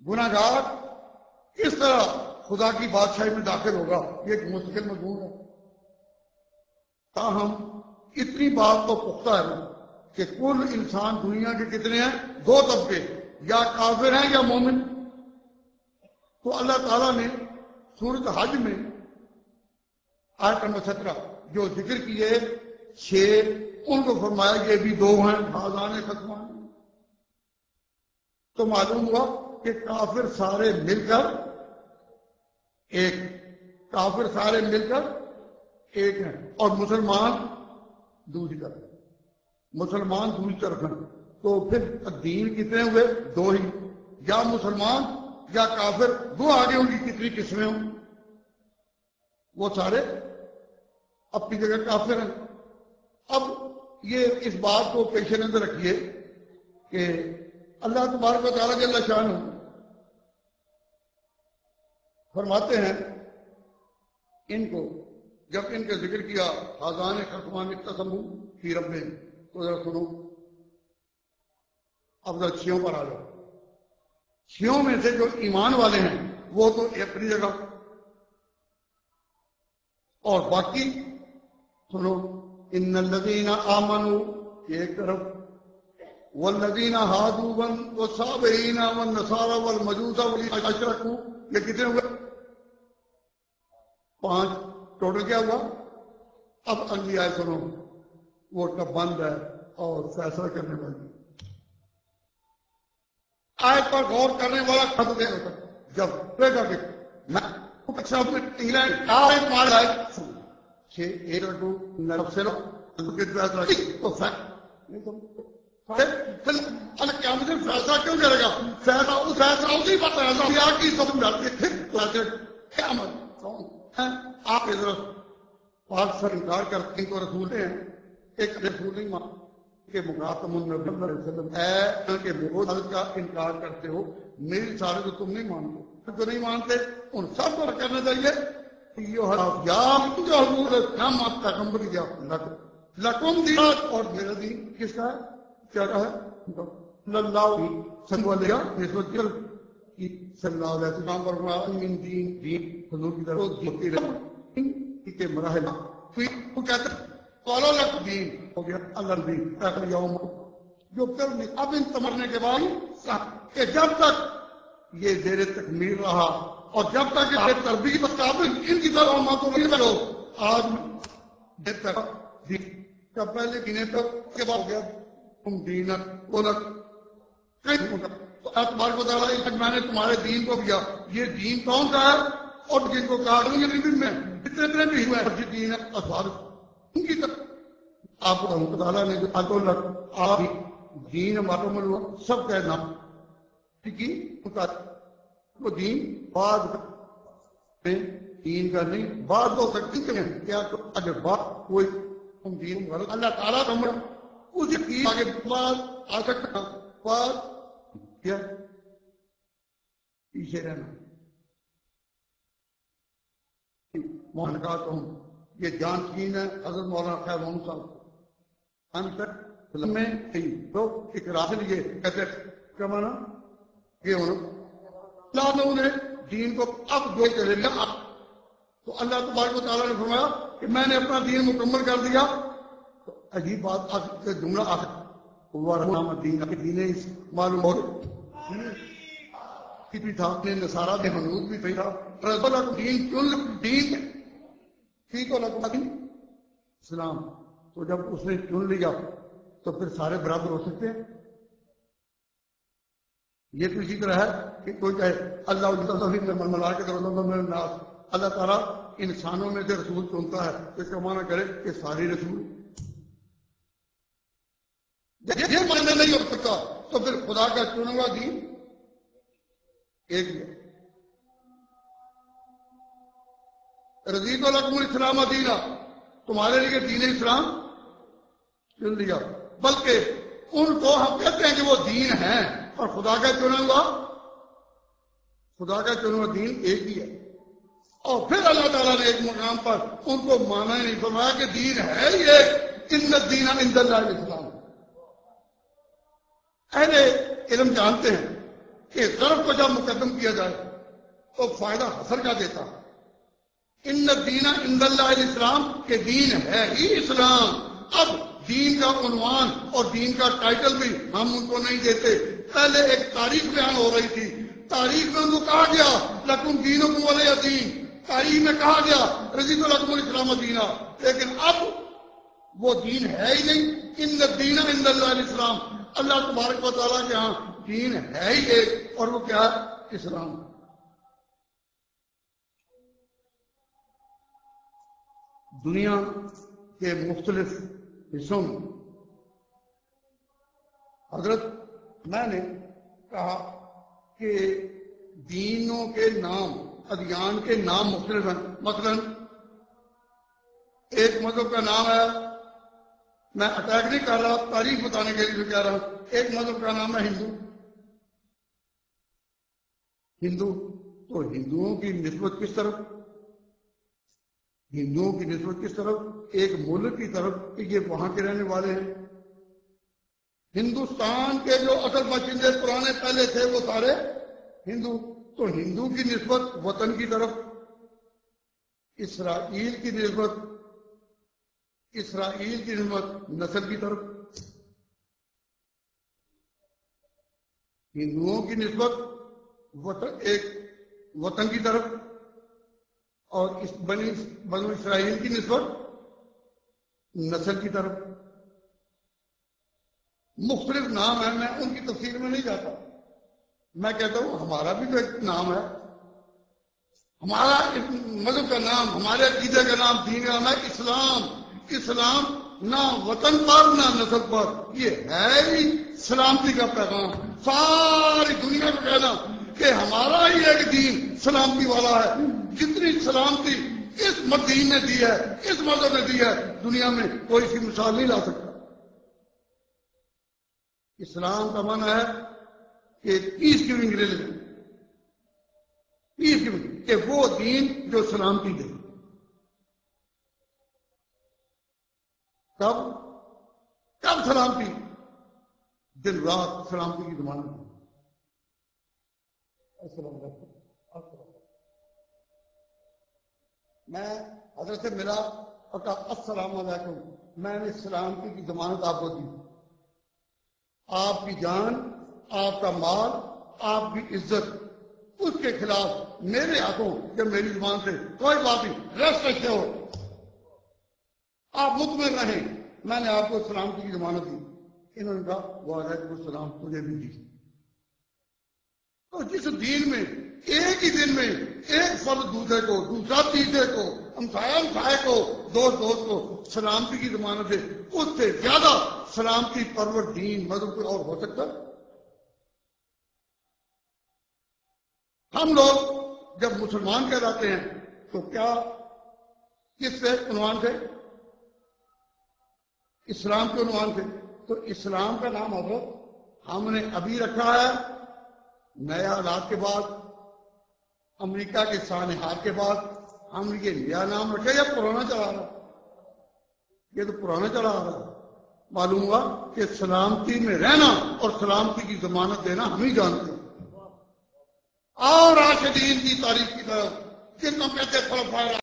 گناہ گار کس طرح خدا کی بادشاہی میں داخل ہوگا، یہ ایک مستقل مضمون ہے۔ تاہم اتنی بات تو پختہ ہے کہ کل انسان دنیا کے کتنے ہیں؟ دو طبقے، یا کافر ہیں یا مومن۔ تو اللہ تعالیٰ نے سورۃ حج میں آیت نمبر 17 جو ذکر کیے 6 ان کو فرمایا یہ بھی دو ہیں، حاضان ختمان۔ تو معلوم ہوا کہ کافر سارے مل کر ایک، کافر سارے مل کر ایک ہیں، اور مسلمان دوسری طرف، مسلمان دوسری طرف ہیں۔ تو پھر دین کتنے ہوئے؟ دو ہی، یا مسلمان یا کافر، دو آگے ان کی کتنی قسمیں ہوں، وہ سارے اپنی جگہ کافر ہیں۔ اب یہ اس بات کو پیش نظر رکھیے کہ اللہ تبارک و تعالیٰ جل شانہ فرماتے ہیں ان کو، جب ان کا ذکر کیا حاضان خصمان اقتسموا فی ربہم، تو ذرا سنو، اب ذرا چھیوں پر آ جاؤ۔ چھیوں میں سے جو ایمان والے ہیں وہ تو اپنی جگہ، اور باقی سنو، ان الذین آمنوا ایک طرف، والذین ہادوا والصابئین والنصارى والمجوس والاشرکوا، یہ کتنے ہوئے؟ 5، ٹوٹل کیا ہوا؟ اب اگلی آیت سنو، وہ ٹب بند ہے اور فیصلہ کرنے والی آیت پر غور کرنے والا خط دے ہوتا جب گا کہ میں انگلینڈ آیت مار آئے 6 1 2 9 سے لو فیصلہ تو پھر کیا مجھے فیصلہ کیوں کرے گا؟ فیصلہ اس فیصلہ اسی پر فیصلہ کی سب کیا آپ ادھر پاک سے انکار کرتے ہیں تو رسول ہیں، ایک رسول نہیں مان کہ مقاتم النبی صلی اللہ علیہ وسلم ہے کہ وہ حضرت کا انکار کرتے ہو، میری سارے تو تم نہیں مانتے، جو نہیں مانتے ان سب کو کرنا چاہیے۔ یہ جو حضور کام آپ کا کمبر کیا لکم دین، اور میرا دین کس کا ہے؟ کیا کہا ہے؟ اللہ صلی اللہ علیہ وسلم پر من دین حضور کی طرف ہوتی رہی کہ مراحل وہ کہتے قولو لک دین ہو گیا اللہ دین آخر یوم جو پھر اب ان تمرنے کے بعد کہ جب تک یہ زیر تکمیل رہا اور جب تک یہ تربیت قابل ان کی طرح ماتوں نہیں کرو آج دیر تک دین کا پہلے دینے تک کے بعد ہو گیا تم دینک اولک تو اعتبار کو تعالیٰ میں نے تمہارے دین کو کیا، یہ دین کون سا ہے اور جن کو کہا دوں گے میں جتنے بھی ہوئے ہیں دین اخبار ان کی طرف آپ کو رحمۃ تعالیٰ نے آپ دین معلوم سب کہنا وہ دین بعد میں دین کا نہیں بعد ہو سکتی ہیں کیا تو اگر بات کوئی دین غلط اللہ تعالیٰ کا اس کی آگے بعد آ سکتا بعد کیا پیچھے رہنا محنکات ہوں یہ جان چین ہے حضرت مولانا خیر محمد صاحب ہم تک میں تو ایک راہ لیے کہتے کیا مانا یہ اللہ نے انہیں دین کو اب دو چلے لیا تو اللہ تبارک و تعالیٰ نے فرمایا کہ میں نے اپنا دین مکمل کر دیا۔ تو عجیب بات جملہ دین معلوم ہو بھی تھا نصارہ دے حنود بھی تھا دین چن دین ٹھیک ہو اسلام تو جب اس نے چن لیا تو پھر سارے برابر ہو سکتے ہیں؟ یہ تو اسی طرح ہے کہ کوئی کہے اللہ تعالیٰ انسانوں میں سے رسول چنتا ہے تو اس کا معنی کرے کہ سارے رسول یہ معنی نہیں ہو سکتا تو پھر خدا کا چنا ہوا دین ایک رضیت لکم الاسلام دینا تمہارے لیے دین اسلام چن لیا بلکہ ان کو ہم کہتے ہیں کہ وہ دین ہیں اور خدا کا چنا ہوا دین ایک ہی ہے۔ اور پھر اللہ تعالیٰ نے ایک مقام پر ان کو مانا ہی نہیں فرمایا کہ دین ہے یہ ان الدین عند اللہ الاسلام۔ اہل علم جانتے ہیں کہ ظرف کو جب مقدم کیا جائے تو فائدہ حسر کا دیتا. ان الدین عند اللہ الاسلام کہ دین ہے ہی اسلام. اب دین کا عنوان اور دین کا ٹائٹل بھی ہم ان کو نہیں دیتے. پہلے ایک تاریخ بیان ہو رہی تھی، تاریخ میں ان کو کہا گیا لکم دینکم ولی دین، تاریخ میں کہا گیا رضیت لکم الاسلام دینا، لیکن اب وہ دین ہے ہی نہیں. ان الدین عند اللہ الاسلام، اللہ تبارک و تعالیٰ کے ہاں دین ہے ہی ایک، اور وہ کیا ہے؟ اسلام. دنیا کے مختلف حصوں میں حضرت میں نے کہا کہ دینوں کے نام، ادیان کے نام مختلف ہیں. مثلا ایک مذہب کا نام ہے، میں اٹیک نہیں کر رہا، تاریخ بتانے کے لیے کہہ رہا ہوں، ایک مذہب کا نام ہے ہندو. تو ہندوؤں کی نسبت کس طرف؟ ہندوؤں کی نسبت کس طرف؟ ایک ملک کی طرف کہ یہ وہاں کے رہنے والے ہیں. ہندوستان کے جو اصل باشندے پرانے پہلے تھے وہ سارے ہندو. تو ہندو کی نسبت وطن کی طرف. اسرائیل کی نسبت نسل کی طرف. ہندوؤں کی نسبت ایک وطن کی طرف، اور بنو اسرائیل کی نسبت نسل کی طرف. مختلف نام ہیں، میں ان کی تفصیل میں نہیں جاتا. میں کہتا ہوں ہمارا بھی تو ایک نام ہے، ہمارا مذہب کا نام، ہمارے عقیدے کا نام، دین کا نام ہے اسلام. اسلام نہ وطن پر نہ نسل پر، یہ ہے ہی سلامتی کا پیغام. ساری دنیا کو کہنا کہ ہمارا ہی ایک دین سلامتی والا ہے. جتنی سلامتی اس دین نے دی ہے، اس مذہب نے دی ہے، دنیا میں کوئی سی مثال نہیں لا سکتا. اسلام کا معنی ہے کہ پیس گیونگ ریلیجن، پیس گیونگ، کہ وہ دین جو سلامتی دے. کب سلامتی؟ دن رات سلامتی کی ضمانت دی. السلام علیکم. میں حضرت سے ملا اور کہا السلام علیکم، میں نے سلامتی کی ضمانت آپ کو دی. آپ کی جان، آپ کا مال، آپ کی عزت، اس کے خلاف میرے ہاتھوں یا میری زبان سے کوئی بات نہیں. ریسٹ رکھتے ہو، آپ مطمئن رہیں، میں نے آپ کو سلامتی کی ضمانت دی. انہوں نے کہا وعلیکم السلام، مجھے بھی دی. تو جس دین میں ایک ہی دن میں ایک فرد دوسرے کو، دوسرا تیسرے کو، ہمسائے کو، دوست کو سلامتی کی ضمانت ہے، اس سے زیادہ سلامتی پرور دین مذہب کوئی اور ہو سکتا ہے؟ ہم لوگ جب مسلمان کہلاتے ہیں تو کیا کس سے عنوان سے؟ اسلام کے عنوان سے. تو اسلام کا نام حضرت ہم نے ابھی رکھا ہے نئے حالات کے بعد، امریکہ کے سانحات کے بعد. ہم نے یہ نیا نام رکھا یا پرانا چلا رہا؟ یہ تو پرانا چلا رہا. معلوم ہوا کہ سلامتی میں رہنا اور سلامتی کی ضمانت دینا ہم ہی جانتے ہیں. اور راشدین کی تاریخ کی طرف جن کو کہتے ہیں